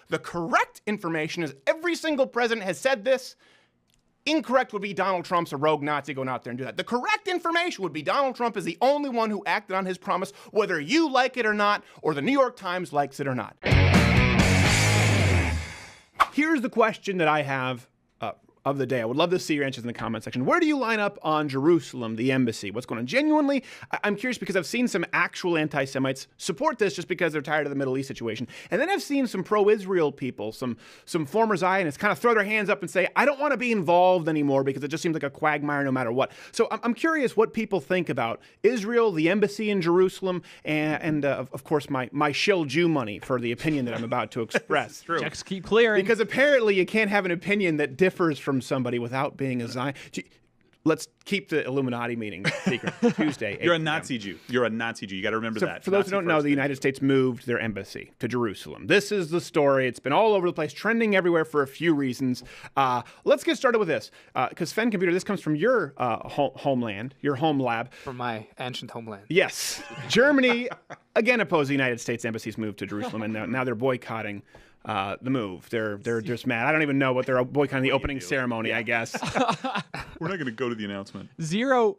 The correct information is every single president has said this. Incorrect would be Donald Trump's a rogue Nazi going out there and do that. The correct information would be Donald Trump is the only one who acted on his promise, whether you like it or not, or the New York Times likes it or not. Here's the question that I have of the day. I would love to see your answers in the comment section. Where do you line up on Jerusalem, the embassy? What's going on? Genuinely, I'm curious because I've seen some actual anti-Semites support this just because they're tired of the Middle East situation. And then I've seen some pro-Israel people, some former Zionists kind of throw their hands up and say, I don't want to be involved anymore because it just seems like a quagmire no matter what. So I'm curious what people think about Israel, the embassy in Jerusalem, and of course, my shill Jew money for the opinion that I'm about to express. True. Checks keep clearing. Because apparently you can't have an opinion that differs from somebody without being a Zion. Let's keep the Illuminati meeting secret. Tuesday. You're a Nazi Jew. You're a Nazi Jew. You got to remember that. For those who don't know, the United States moved their embassy to Jerusalem. This is the story. It's been all over the place, trending everywhere for a few reasons. Let's get started with this. Because Fen Computer, this comes from your homeland, your home lab. From my ancient homeland. Yes. Germany, again, opposed the United States embassy's move to Jerusalem, and now they're boycotting the move. They're just mad. I don't even know what they're boycotting the opening ceremony, I guess. We're not going to go to the announcement. Zero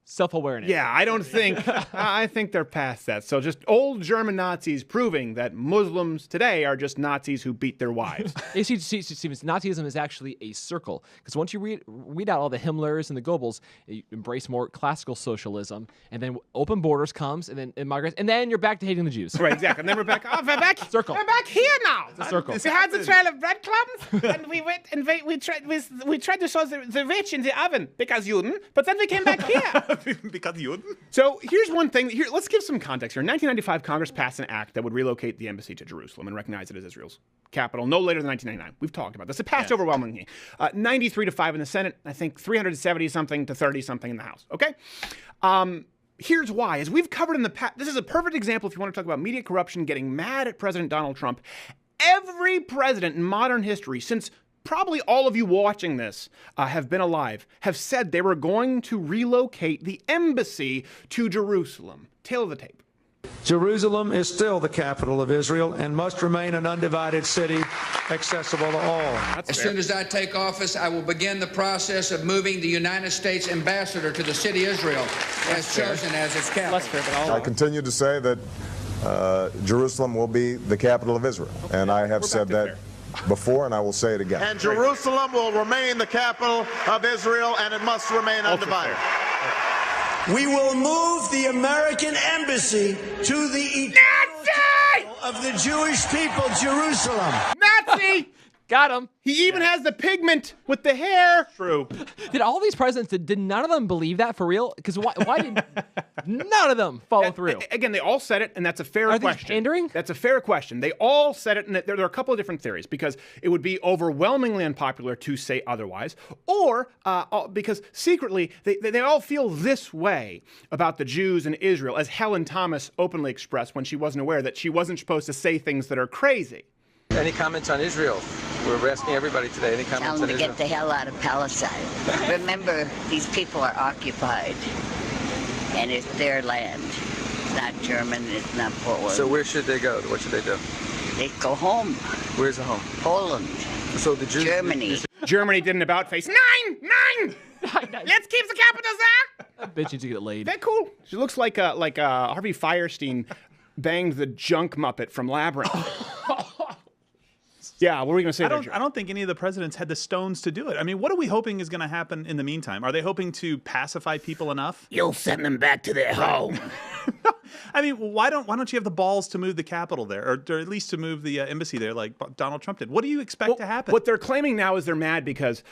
self-awareness. Yeah, I don't think, I think they're past that. So just old German Nazis proving that Muslims today are just Nazis who beat their wives. You see, Nazism is actually a circle. Because once you read out all the Himmlers and the Goebbels, you embrace more classical socialism, and then open borders comes, and then immigrants, and then you're back to hating the Jews. Right, exactly. And then we're back, we're back. Circle. We're back here now. It's a circle. We had the trail of breadcrumbs, and we went and we tried to show the rich in the oven because Juden, but then we came back here. Because Juden? So here's one thing. Here, let's give some context here. In 1995, Congress passed an act that would relocate the embassy to Jerusalem and recognize it as Israel's capital no later than 1999. We've talked about this. It passed overwhelmingly. 93-5 in the Senate. I think 370-something to 30-something in the House. Okay? Here's why. As we've covered in the past, this is a perfect example if you want to talk about media corruption, getting mad at President Donald Trump. Every president in modern history, since probably all of you watching this have been alive, have said they were going to relocate the embassy to Jerusalem. Tail of the tape. Jerusalem is still the capital of Israel and must remain an undivided city accessible to all. As soon as I take office, I will begin the process of moving the United States ambassador to the city of Israel as chosen as its capital. I continue to say that Jerusalem will be the capital of Israel, and I have said that before, and I will say it again. And Jerusalem will remain the capital of Israel, and it must remain undivided. We will move the American embassy to the eternal of the Jewish people, Jerusalem. Nazi! Got him. He even has the pigment with the hair. True. Did all these presidents, did none of them believe that for real? Because why did none of them follow through? Again, they all said it, and that's a fair question. question. Are they pandering? That's a fair question. They all said it, and there are a couple of different theories, because it would be overwhelmingly unpopular to say otherwise, or because secretly they all feel this way about the Jews in Israel, as Helen Thomas openly expressed when she wasn't aware that she wasn't supposed to say things that are crazy. Any comments on Israel? We're asking everybody today. Any comments on Israel? Tell them to get the hell out of Palestine. Remember, these people are occupied, and it's their land. It's not German, it's not Poland. So where should they go? What should they do? They go home. Where's the home? Poland. So the Jews... Germany. Germany did an about-face. Nine! Let's keep the capital there! That bitch needs to get laid. They're cool. She looks like Harvey Firestein banged the junk Muppet from Labyrinth. Yeah, what were we going to say? I don't think any of the presidents had the stones to do it. I mean, what are we hoping is going to happen in the meantime? Are they hoping to pacify people enough? You'll send them back to their home. No. I mean, why don't you have the balls to move the capital there, or at least to move the embassy there, like Donald Trump did? What do you expect to happen? What they're claiming now is they're mad because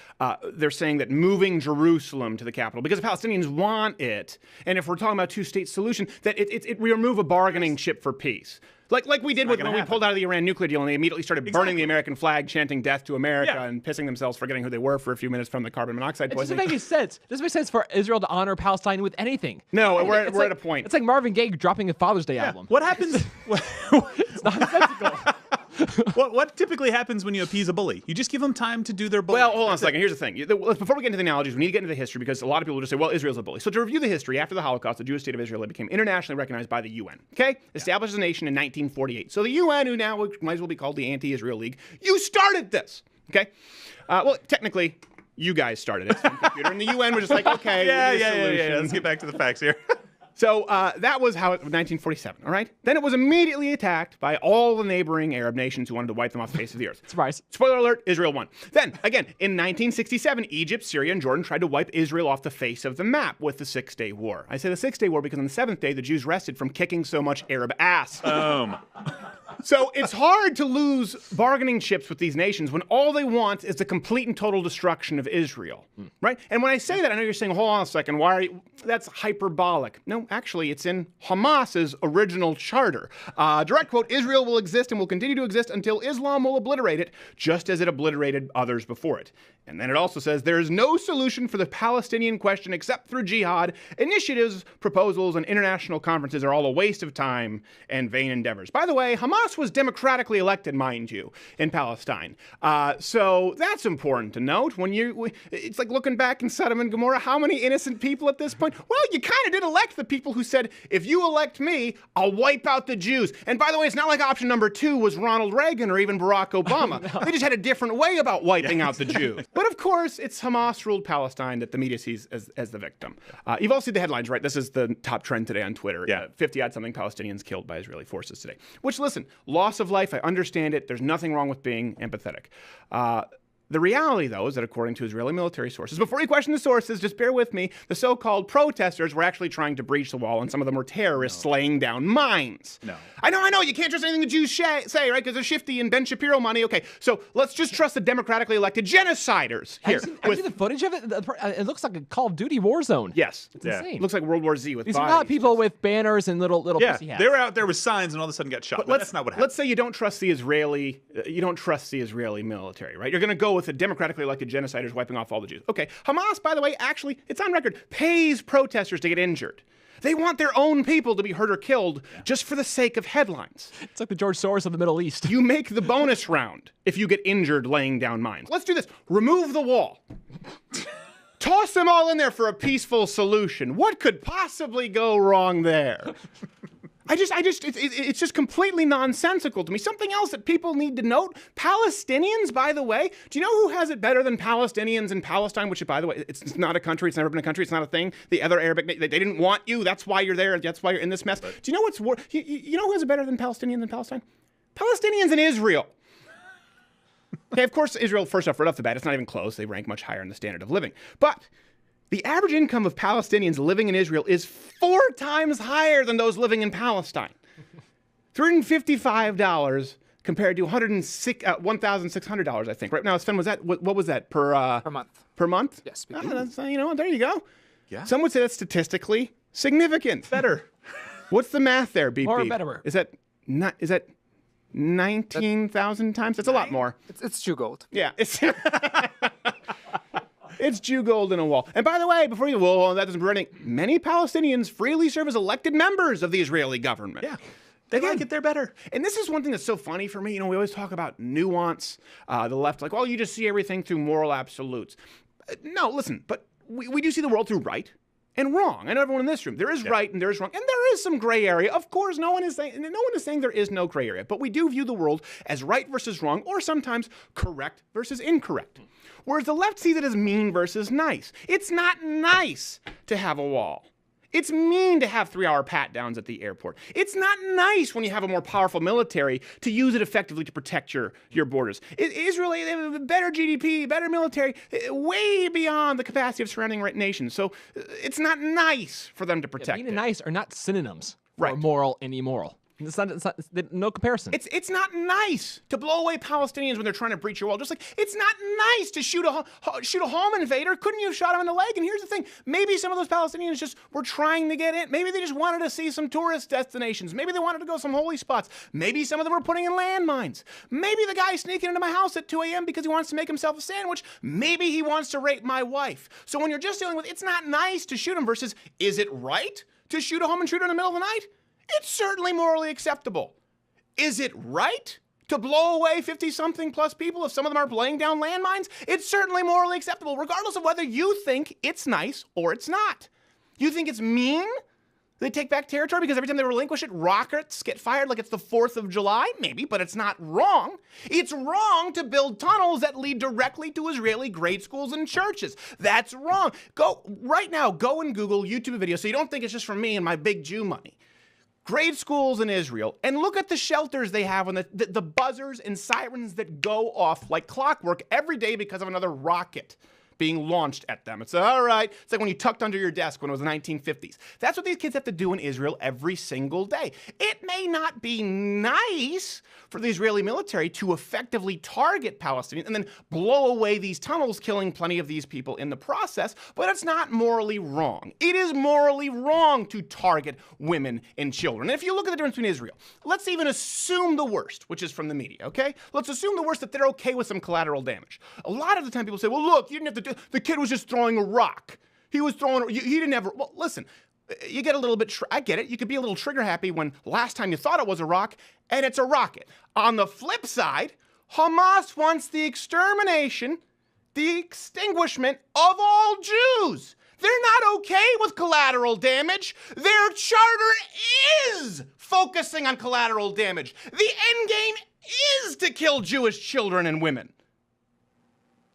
they're saying that moving Jerusalem to the capital, because the Palestinians want it, and if we're talking about two-state solution, that we remove a bargaining chip for peace. Like we did when we pulled out of the Iran nuclear deal, and they immediately started burning the American flag, chanting death to America, and pissing themselves, forgetting who they were for a few minutes from the carbon monoxide poisoning. It doesn't make sense. It doesn't make sense for Israel to honor Palestine with anything. No, we're at a point. It's like Marvin Gaye dropping a Father's Day album. What happens? It's nonsensical. What typically happens when you appease a bully? You just give them time to do their bullying. Well, hold on a second. Here's the thing. Before we get into the analogies, we need to get into the history because a lot of people will just say, well, Israel's a bully. So to review the history, after the Holocaust, the Jewish state of Israel became internationally recognized by the UN. Okay? Established as a nation in 1948. So the UN, who now might as well be called the Anti-Israel League, you started this. Okay? Well, technically, you guys started it. Computer, and the UN was just like, okay, yeah. Let's get back to the facts here. So that was how it was 1947, all right? Then it was immediately attacked by all the neighboring Arab nations who wanted to wipe them off the face of the earth. Surprise. Spoiler alert, Israel won. Then, again, in 1967, Egypt, Syria, and Jordan tried to wipe Israel off the face of the map with the Six-Day War. I say the Six-Day War because on the seventh day, the Jews rested from kicking so much Arab ass. So it's hard to lose bargaining chips with these nations when all they want is the complete and total destruction of Israel, right? And when I say that, I know you're saying, hold on a second, why are you... That's hyperbolic. No, actually, it's in Hamas's original charter. Direct quote, Israel will exist and will continue to exist until Islam will obliterate it, just as it obliterated others before it. And then it also says there is no solution for the Palestinian question except through jihad. Initiatives, proposals, and international conferences are all a waste of time and vain endeavors. By the way, Hamas was democratically elected, mind you, in Palestine. So that's important to note. It's like looking back in Sodom and Gomorrah, how many innocent people at this point? Well, you kind of did elect the people who said, if you elect me, I'll wipe out the Jews. And by the way, it's not like option number 2 was Ronald Reagan or even Barack Obama. No. They just had a different way about wiping out the Jews. But of course, it's Hamas-ruled Palestine that the media sees as the victim. You've all seen the headlines, right? This is the top trend today on Twitter. 50-odd-something Palestinians killed by Israeli forces today. Which, listen, loss of life, I understand it. There's nothing wrong with being empathetic. The reality, though, is that according to Israeli military sources, before you question the sources, just bear with me, the so-called protesters were actually trying to breach the wall, and some of them were terrorists laying down mines. No. I know, you can't trust anything the Jews say, right, because they're shifty and Ben Shapiro money. Okay, so let's just trust the democratically elected genociders here. Have you seen the footage of it? It looks like a Call of Duty war zone. Yes. It's insane. It looks like World War Z with These bodies. are not people with banners and little pussy hats. They were out there with signs and all of a sudden got shot. But that's not what happened. Let's say you don't trust the Israeli military, right? You're going to go with the democratically elected genociders wiping off all the Jews. Okay, Hamas, by the way, actually, it's on record, pays protesters to get injured. They want their own people to be hurt or killed just for the sake of headlines. It's like the George Soros of the Middle East. You make the bonus round if you get injured laying down mines. Let's do this. Remove the wall. Toss them all in there for a peaceful solution. What could possibly go wrong there? It's just completely nonsensical to me. Something else that people need to note, Palestinians, by the way, do you know who has it better than Palestinians in Palestine, which, by the way, it's not a country, it's never been a country, it's not a thing. The other Arabic, they didn't want you, that's why you're there, that's why you're in this mess. Do you know what's worse? You know who has it better than Palestinians in Palestine? Palestinians in Israel. Okay, of course, Israel, first off, right off the bat, it's not even close. They rank much higher in the standard of living. But the average income of Palestinians living in Israel is 4 times higher than those living in Palestine. $355 compared to $1,600, I think. Right now, Sven, what was that per month? Per month? Yes. There you go. Yeah. Some would say that's statistically significant. Better. What's the math there, BP? More better. Is that 19,000 times? That's a lot more. It's Jew gold. Yeah. It's Jew gold in a wall. And by the way, before you, that doesn't prevent anything, many Palestinians freely serve as elected members of the Israeli government. Yeah. They like it, they're better. And this is one thing that's so funny for me. We always talk about nuance. The left, like, you just see everything through moral absolutes. No, listen, but we do see the world through right and wrong. I know everyone in this room, there is right and there is wrong. And there is some gray area. Of course, no one is saying there is no gray area. But we do view the world as right versus wrong, or sometimes correct versus incorrect. Whereas the left sees it as mean versus nice. It's not nice to have a wall. It's mean to have 3-hour pat-downs at the airport. It's not nice when you have a more powerful military to use it effectively to protect your borders. Israel, they have a better GDP, better military, way beyond the capacity of surrounding nations. So it's not nice for them to protect mean and nice are not synonyms for Right. moral and immoral. It's no comparison. It's not nice to blow away Palestinians when they're trying to breach your wall. Just like it's not nice to shoot a home invader. Couldn't you have shot him in the leg? And here's the thing: maybe some of those Palestinians just were trying to get in. Maybe they just wanted to see some tourist destinations. Maybe they wanted to go some holy spots. Maybe some of them were putting in landmines. Maybe the guy sneaking into my house at 2 a.m. because he wants to make himself a sandwich. Maybe he wants to rape my wife. So when you're just dealing with it's not nice to shoot him versus is it right to shoot a home intruder in the middle of the night? It's certainly morally acceptable. Is it right to blow away 50-something plus people if some of them are laying down landmines? It's certainly morally acceptable, regardless of whether you think it's nice or it's not. You think it's mean they take back territory because every time they relinquish it, rockets get fired like it's the 4th of July? Maybe, but it's not wrong. It's wrong to build tunnels that lead directly to Israeli grade schools and churches. That's wrong. Right now, go and Google YouTube video so you don't think it's just from me and my big Jew money. Grade schools in Israel, and look at the shelters they have and the buzzers and sirens that go off like clockwork every day because of another rocket being launched at them. It's all right. It's like when you tucked under your desk when it was the 1950s. That's what these kids have to do in Israel every single day. It may not be nice for the Israeli military to effectively target Palestinians and then blow away these tunnels, killing plenty of these people in the process, but it's not morally wrong. It is morally wrong to target women and children. And if you look at the difference between Israel, let's even assume the worst, which is from the media, okay? Let's assume the worst, that they're okay with some collateral damage. A lot of the time people say, well, look, you didn't have to the kid was just throwing a rock. He was throwing, he didn't have, well, listen, you get a little bit, I get it. You could be a little trigger happy when last time you thought it was a rock and it's a rocket. On the flip side, Hamas wants the extermination, the extinguishment of all Jews. They're not okay with collateral damage. Their charter is focusing on collateral damage. The end game is to kill Jewish children and women.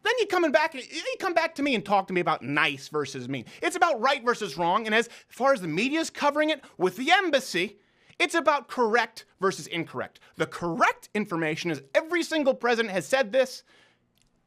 Then you come back to me and talk to me about nice versus mean. It's about right versus wrong, and as far as the media's covering it with the embassy, it's about correct versus incorrect. The correct information is every single president has said this.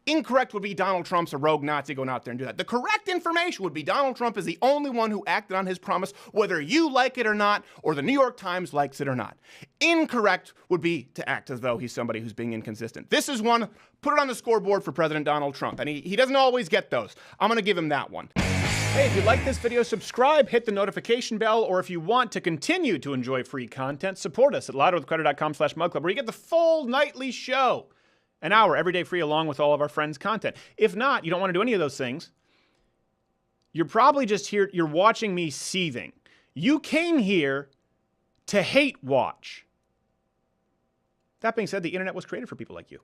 Incorrect would be Donald Trump's a rogue Nazi going out there and do that. The correct information would be Donald Trump is the only one who acted on his promise, whether you like it or not, or the New York Times likes it or not. Incorrect would be to act as though he's somebody who's being inconsistent. This is one, put it on the scoreboard for President Donald Trump, and he doesn't always get those. I'm going to give him that one. Hey, if you like this video, subscribe, hit the notification bell, or if you want to continue to enjoy free content, support us at louderwithcrowder.com/mugclub, where you get the full nightly show. An hour every day free along with all of our friends' content. If not, you don't want to do any of those things, you're probably just here, you're watching me seething. You came here to hate watch. That being said, the internet was created for people like you.